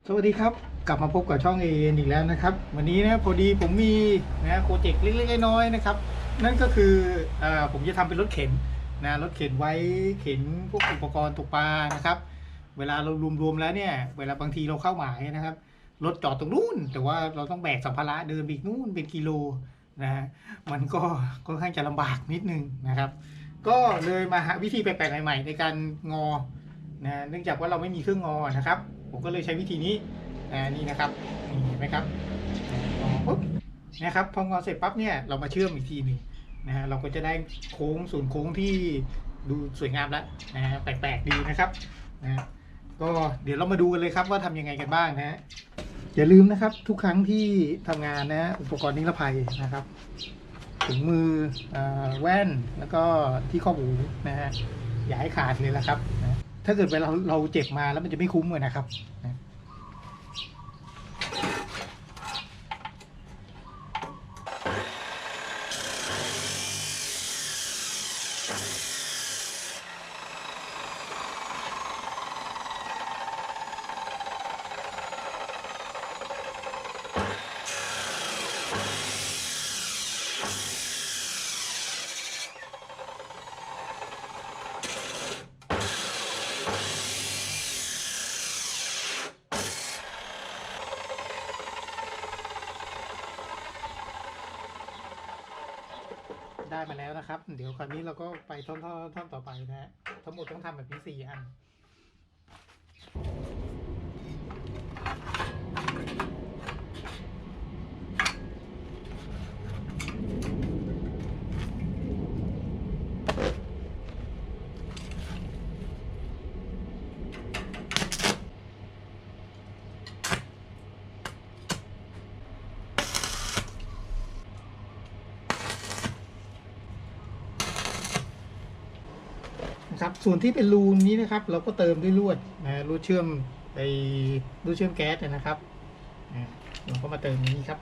สวัสดีครับกลับมาพบกับช่อง AN อีกแล้วนะครับวันนี้นะพอดีผมมีโปรเจกต์เล็กๆน้อยๆนะครับนั่นก็คือผมจะทำเป็นรถเข็นรถเข็นไว้เข็นพวกอุปกรณ์ตกปลานะครับเวลาเรารวมๆแล้วเนี่ยเวลาบางทีเราเข้าหมายนะครับรถจอดตรงนู้นแต่ว่าเราต้องแบกสัมภาระเดินอีกนู่นเป็นกิโลนะฮะมันก็ค่อนข้างจะลำบากนิดนึงนะครับก็เลยมาหาวิธีแปลกๆใหม่ๆในการงอเนื่องจากว่าเราไม่มีเครื่องงอนะครับผมก็เลยใช้วิธีนี้นี่นะครับนี่เห็นไหมครับงอปุ๊บนะครับพองอเสร็จปั๊บเนี่ยเรามาเชื่อมอีกทีหนึ่งเราก็จะได้โค้งส่วนโค้งที่ดูสวยงามแล้วแปลกๆดีนะครับก็เดี๋ยวเรามาดูกันเลยครับว่าทำยังไงกันบ้างอย่าลืมนะครับทุกครั้งที่ทำงานอุปกรณ์นิรภัยนะครับถุงมือแว่นแล้วก็ที่ข้อหูอย่าให้ขาดเลยละครับถ้าเกิดเวลาเราเจ็บมาแล้วมันจะไม่คุ้มเลยนะครับได้มาแล้วนะครับเดี๋ยวคราวนี้เราก็ไปท่อนต่อไปทั้งหมดต้องทำแบบนี้4 อันนะครับส่วนที่เป็นรูนี้นะครับเราก็เติมด้วยลวดลวดเชื่อมลวดเชื่อมแก๊สนะครับเราก็มาเติมนี้ครับ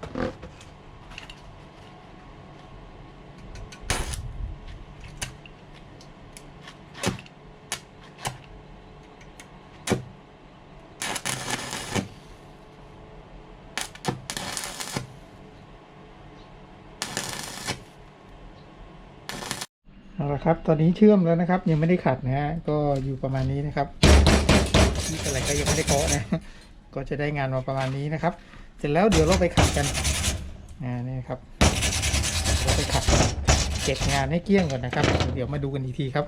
เอาละครับตอนนี้เชื่อมแล้วนะครับยังไม่ได้ขัดก็อยู่ประมาณนี้นะครับนี่อะไรก็ยังไม่ได้เคาะก็จะได้งานมาประมาณนี้นะครับเสร็จแล้วเดี๋ยวเราไปขัดกันนี่ครับเราไปขัดเก็บงานให้เกลี้ยงก่อนนะครับเดี๋ยวมาดูกันอีกทีครับ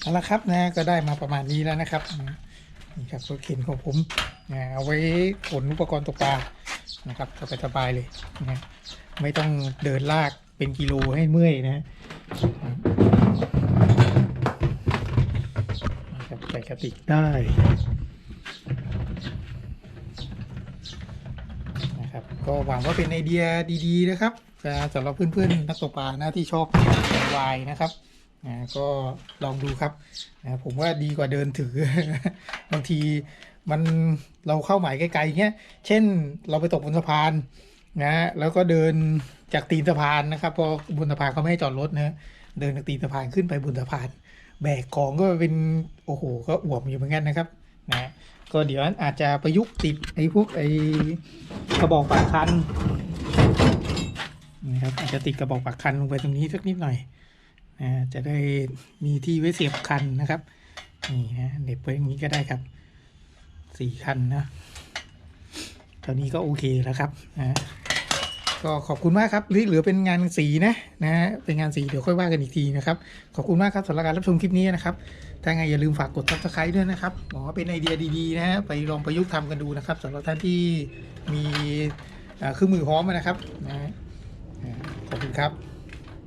เอาละครับก็ได้มาประมาณนี้แล้วนะครับนี่ครับรถเข็นของผมเอาไว้ขนอุปกรณ์ตกปลานะครับสบายๆเลยไม่ต้องเดินลากเป็นกิโลให้เมื่อยนะครับใส่กระติกได้นะครับก็หวังว่าเป็นไอเดียดีๆนะครับสำหรับเพื่อนๆนักตกปลาที่ชอบ DIY นะครับก็ลองดูครับผมว่าดีกว่าเดินถือ บางทีเราเข้าหมายไกลๆเงี้ยเช่นเราไปตกบนสะพานแล้วก็เดินจากตีนสะพานนะครับพอบนสะพานเขาไม่ให้จอดรถนะเดินจากตีนสะพานขึ้นไปบนสะพานแบกของก็เป็นโอ้โหก็อวบอยู่เหมือนกันนะครับก็เดี๋ยวอาจจะประยุกต์ติดพวกกระบอกปากคันนะครับอาจจะติดกระบอกปากคันลงไปตรงนี้สักนิดหน่อยจะได้มีที่ไว้เสียบคันนะครับนี่นะเด็บไว้อย่างนี้ก็ได้ครับ4 คันนะตอนนี้ก็โอเคแล้วครับก็ขอบคุณมากครับเหลือเป็นงานสีนะเป็นงานสีเดี๋ยวค่อยว่ากันอีกทีนะครับขอบคุณมากครับสำหรับการรับชมคลิปนี้นะครับถ้าไงอย่าลืมฝากกด Subscribe ด้วยนะครับหวังว่าเป็นไอเดียดีๆนะไปลองประยุกต์ทำกันดูนะครับสำหรับท่านที่มีเครื่องมือพร้อมนะครับขอบคุณครับ